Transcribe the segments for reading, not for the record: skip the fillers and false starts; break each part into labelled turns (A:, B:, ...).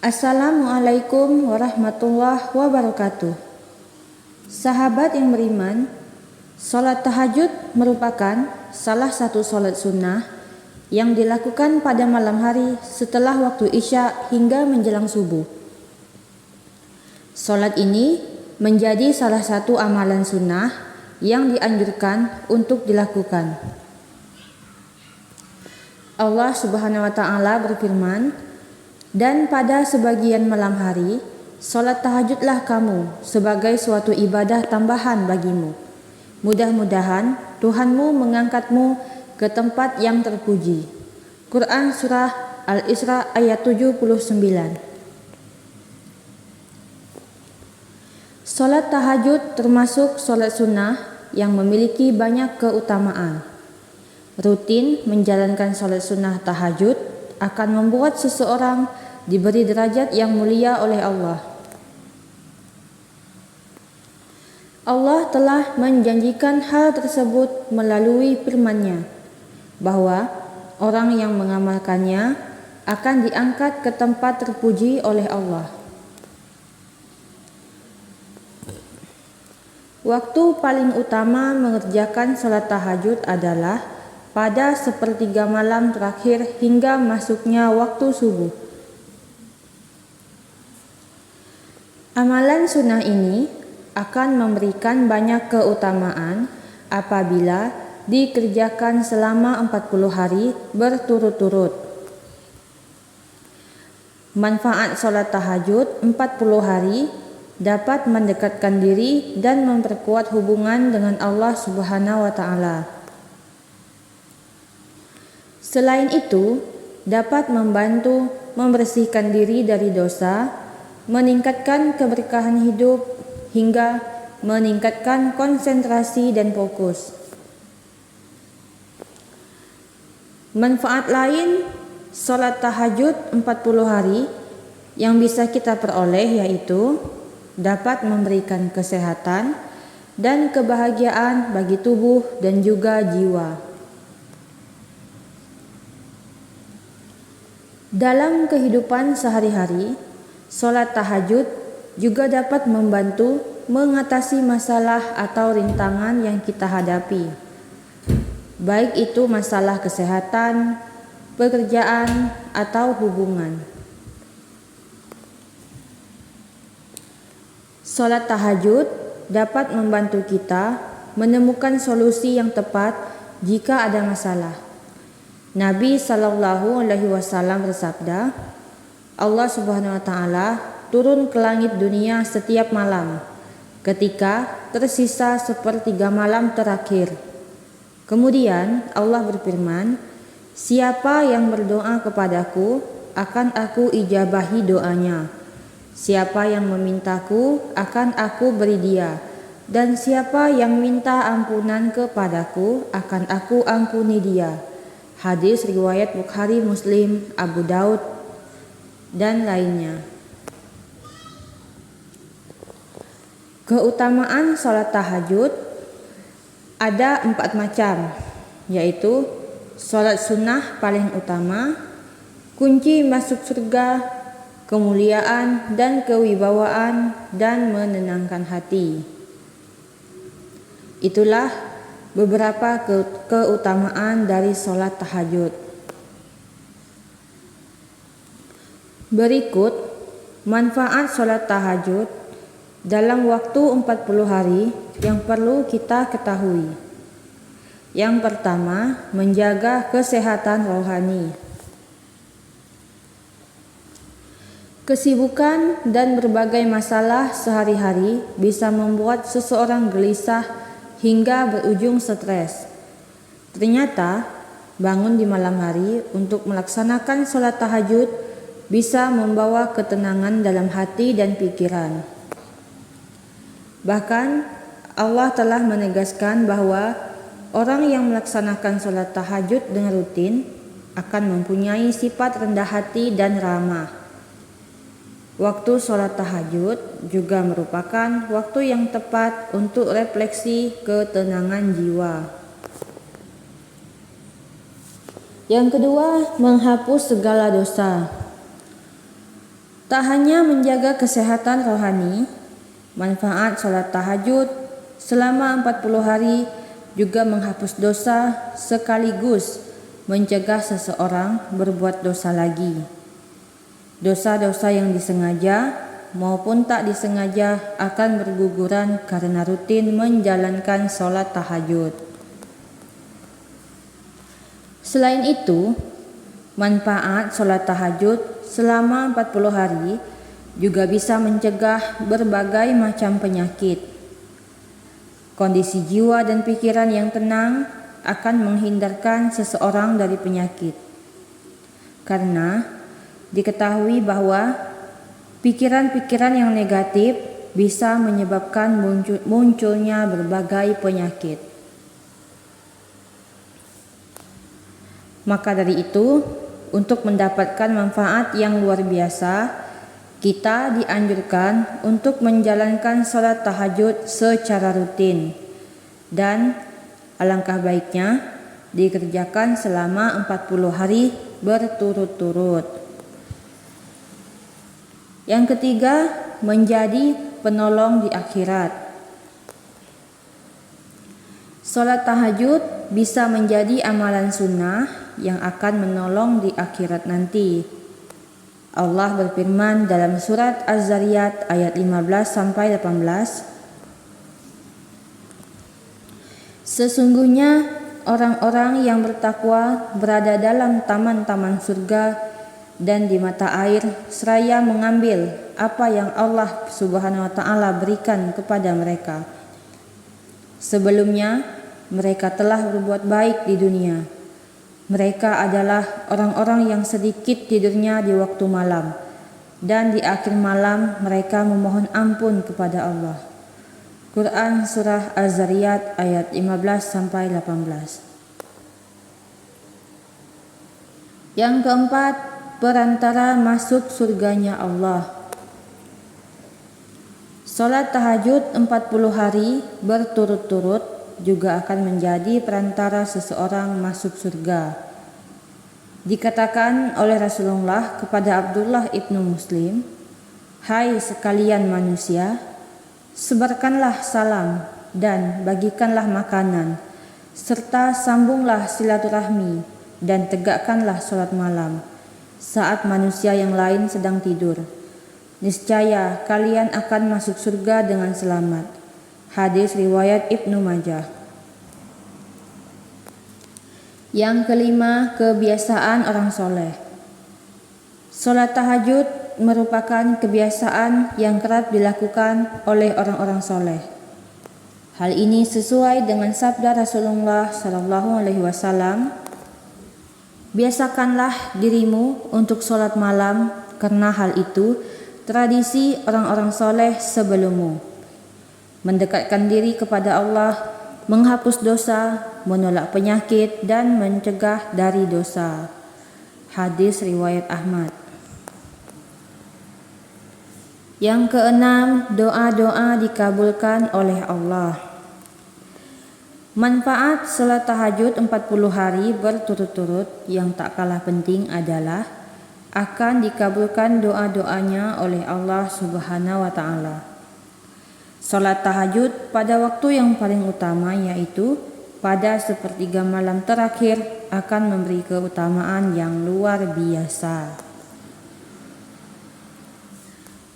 A: Assalamualaikum warahmatullahi wabarakatuh. Sahabat yang beriman, salat tahajud merupakan salah satu salat sunnah yang dilakukan pada malam hari setelah waktu Isya hingga menjelang subuh. Salat ini menjadi salah satu amalan sunnah yang dianjurkan untuk dilakukan. Allah Subhanahu wa taala berfirman, "Dan pada sebagian malam hari, salat tahajudlah kamu sebagai suatu ibadah tambahan bagimu. Mudah-mudahan Tuhanmu mengangkatmu ke tempat yang terpuji." Quran Surah Al-Isra ayat 79. Salat tahajud termasuk salat sunnah yang memiliki banyak keutamaan. Rutin menjalankan salat sunnah tahajud akan membuat seseorang diberi derajat yang mulia oleh Allah. Allah telah menjanjikan hal tersebut melalui firman-Nya, bahwa orang yang mengamalkannya akan diangkat ke tempat terpuji oleh Allah. Waktu paling utama mengerjakan salat tahajud adalah pada sepertiga malam terakhir hingga masuknya waktu subuh. Amalan sunnah ini akan memberikan banyak keutamaan apabila dikerjakan selama 40 hari berturut-turut. Manfaat salat tahajud 40 hari dapat mendekatkan diri dan memperkuat hubungan dengan Allah Subhanahu wa taala. Selain itu, dapat membantu membersihkan diri dari dosa, meningkatkan keberkahan hidup, hingga meningkatkan konsentrasi dan fokus. Manfaat lain salat tahajud 40 hari yang bisa kita peroleh yaitu dapat memberikan kesehatan dan kebahagiaan bagi tubuh dan juga jiwa. Dalam kehidupan sehari-hari, salat tahajud juga dapat membantu mengatasi masalah atau rintangan yang kita hadapi, baik itu masalah kesehatan, pekerjaan, atau hubungan. Salat tahajud dapat membantu kita menemukan solusi yang tepat jika ada masalah. Nabi SAW bersabda, Allah Subhanahu wa taala turun ke langit dunia setiap malam ketika tersisa sepertiga malam terakhir. Kemudian Allah berfirman, "Siapa yang berdoa kepadaku, akan aku ijabahi doanya. Siapa yang memintaku, akan aku beri dia. Dan siapa yang minta ampunan kepadaku, akan aku ampuni dia." Hadis riwayat Bukhari, Muslim, Abu Daud, dan lainnya. Keutamaan salat tahajud ada 4 macam, yaitu salat sunnah paling utama, kunci masuk surga, kemuliaan dan kewibawaan, dan menenangkan hati. Itulah beberapa keutamaan dari salat tahajud. Berikut manfaat salat tahajud dalam waktu 40 hari yang perlu kita ketahui. Yang pertama, menjaga kesehatan rohani. Kesibukan dan berbagai masalah sehari-hari bisa membuat seseorang gelisah hingga berujung stres. Ternyata, bangun di malam hari untuk melaksanakan salat tahajud bisa membawa ketenangan dalam hati dan pikiran. Bahkan, Allah telah menegaskan bahwa orang yang melaksanakan salat tahajud dengan rutin akan mempunyai sifat rendah hati dan ramah. Waktu salat tahajud juga merupakan waktu yang tepat untuk refleksi ketenangan jiwa. Yang kedua, menghapus segala dosa. Tak hanya menjaga kesehatan rohani, manfaat sholat tahajud selama 40 hari juga menghapus dosa sekaligus mencegah seseorang berbuat dosa lagi. Dosa-dosa yang disengaja maupun tak disengaja akan berguguran karena rutin menjalankan sholat tahajud. Selain itu, manfaat sholat tahajud selama 40 hari juga bisa mencegah berbagai macam penyakit. Kondisi jiwa dan pikiran yang tenang akan menghindarkan seseorang dari penyakit. Karena diketahui bahwa pikiran-pikiran yang negatif bisa menyebabkan munculnya berbagai penyakit. Maka dari itu, untuk mendapatkan manfaat yang luar biasa, kita dianjurkan untuk menjalankan sholat tahajud secara rutin dan alangkah baiknya dikerjakan selama 40 hari berturut-turut. Yang ketiga, menjadi penolong di akhirat. Sholat tahajud bisa menjadi amalan sunnah yang akan menolong di akhirat nanti. Allah berfirman dalam surat Az-Zariyat ayat 15-18, sesungguhnya orang-orang yang bertakwa berada dalam taman-taman surga dan di mata air seraya mengambil apa yang Allah Subhanahu wa taala berikan kepada mereka. Sebelumnya mereka telah berbuat baik di dunia. Mereka adalah orang-orang yang sedikit tidurnya di waktu malam, dan di akhir malam mereka memohon ampun kepada Allah. Quran Surah Az-Zariyat ayat 15-18. Yang keempat, perantara masuk surganya Allah. Salat tahajud 40 hari berturut-turut juga akan menjadi perantara seseorang masuk surga. Dikatakan oleh Rasulullah kepada Abdullah ibnu Muslim, "Hai sekalian manusia, sebarkanlah salam dan bagikanlah makanan, serta sambunglah silaturahmi dan tegakkanlah sholat malam saat manusia yang lain sedang tidur. Niscaya kalian akan masuk surga dengan selamat." Hadis riwayat Ibnu Majah. Yang kelima, kebiasaan orang soleh. Sholat tahajud merupakan kebiasaan yang kerap dilakukan oleh orang-orang soleh. Hal ini sesuai dengan sabda Rasulullah SAW, "Biasakanlah dirimu untuk sholat malam, karena hal itu tradisi orang-orang soleh sebelummu. Mendekatkan diri kepada Allah, menghapus dosa, menolak penyakit, dan mencegah dari dosa." Hadis riwayat Ahmad. Yang keenam, doa-doa dikabulkan oleh Allah. Manfaat salat tahajud 40 hari berturut-turut yang tak kalah penting adalah akan dikabulkan doa-doanya oleh Allah Subhanahu wa taala. Salat tahajud pada waktu yang paling utama, yaitu pada sepertiga malam terakhir, akan memberi keutamaan yang luar biasa.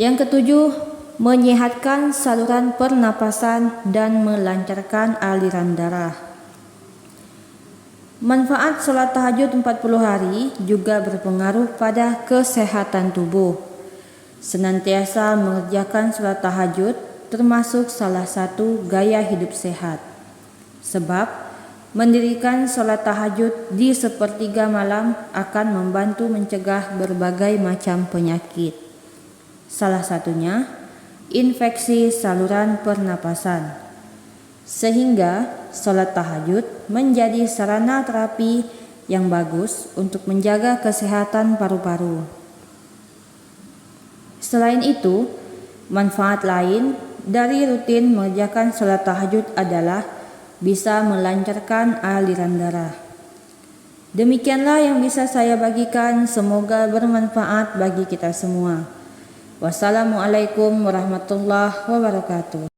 A: Yang ketujuh, menyehatkan saluran pernapasan dan melancarkan aliran darah. Manfaat salat tahajud 40 hari juga berpengaruh pada kesehatan tubuh. Senantiasa mengerjakan salat tahajud termasuk salah satu gaya hidup sehat. Sebab mendirikan salat tahajud di sepertiga malam akan membantu mencegah berbagai macam penyakit. Salah satunya infeksi saluran pernapasan. Sehingga salat tahajud menjadi sarana terapi yang bagus untuk menjaga kesehatan paru-paru. Selain itu, manfaat lain dari rutin mengerjakan salat tahajud adalah bisa melancarkan aliran darah. Demikianlah yang bisa saya bagikan, semoga bermanfaat bagi kita semua. Wassalamualaikum warahmatullahi wabarakatuh.